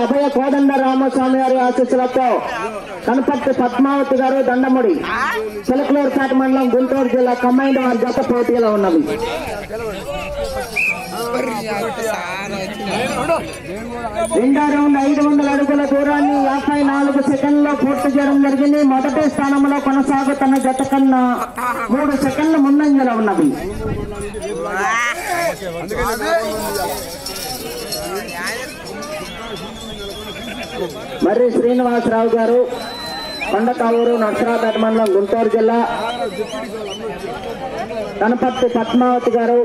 అభయ కోదండ రామస్వామి గారి ఆశీస్సులతో కనపర్తి పద్మావతి గారు దండముడి చిలకలూరుపేట మండలం గుంటూరు జిల్లా కంబైన్డ్ వారి జత పోటీలో ఉన్నవి. రెండో రౌండ్ 500 అడుగుల దూరాన్ని 54 సెకండ్లో పూర్తి చేయడం జరిగింది. మొదటి స్థానంలో కొనసాగుతున్న జత కన్నా 3 సెకండ్ల ముందంజలో ఉన్నవి. మర్రి శ్రీనివాసరావు గారు కొండకావూరు నర్సరాపేట మండలం గుంటూరు జిల్లా, కనపర్తి పద్మావతి గారు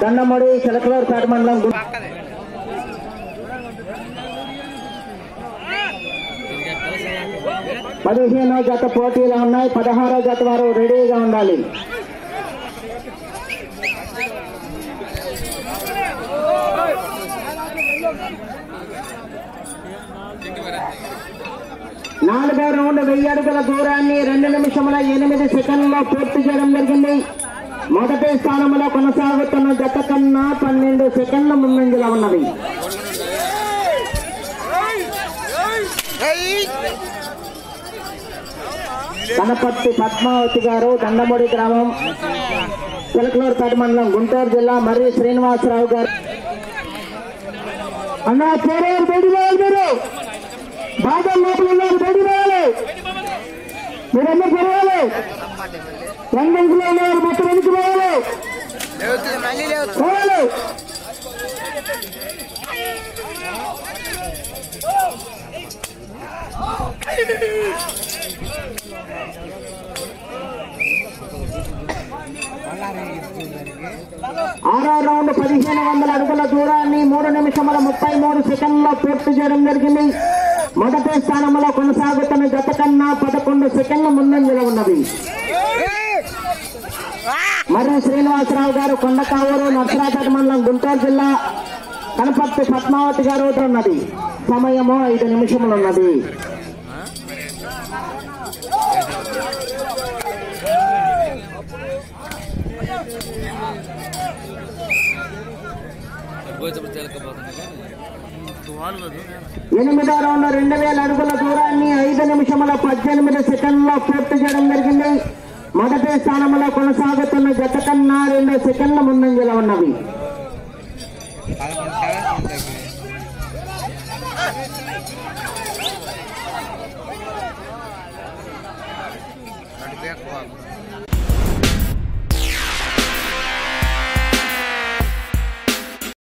దండముడి చిలకలూరుపేట మండలం 15వ జత పోటీలో ఉన్నాయి. 16వ జత వారు రెడీగా ఉండాలి. నాలుగో రౌండ్ 1000 అడుగుల దూరాన్ని 2 నిమిషముల 8 సెకండ్లో పూర్తి చేయడం జరిగింది. మొదటి స్థానంలో కొనసాగుతున్న జత కన్నా 12 సెకండ్ల ముందంజలో ఉన్నది. కనపర్తి పద్మావతి గారు దండముడి గ్రామం చిలకలూరుపేట మండలం గుంటూరు జిల్లా, మర్రి శ్రీనివాసరావు గారు అన్నా పేరు బయట రావాలి, మీరు బాగా లోపల ఉన్నారు, బయట రావాలి, మీరన్నీ పెరగాలి, రంగంలో ఉన్నారు, మొత్తం వెనుక రావాలి. 6వ రౌండ్ 1500 అడుగుల దూరాన్ని 3 నిమిషముల 33 సెకండ్లో పూర్తి చేయడం జరిగింది. మొదటి స్థానంలో కొనసాగుతున్న జత కన్నా 11 సెకండ్ల ముందంజలో ఉన్నది. మర్రి శ్రీనివాసరావు గారు కొండకావూరు నర్సరాపేట మండలం గుంటూరు జిల్లా, కనపర్తి పద్మావతి గారు ఉన్నది. సమయము 5 నిమిషములు ఉన్నది. ఎనిమిదో రౌండ్ 2000 అడుగుల దూరాన్ని 5 నిమిషముల 18 సెకండ్లో పూర్తి చేయడం జరిగింది. మొదటి స్థానంలో కొనసాగుతున్న జత కన్నా 2 సెకండ్ల ముందంజలో ఉన్నవి.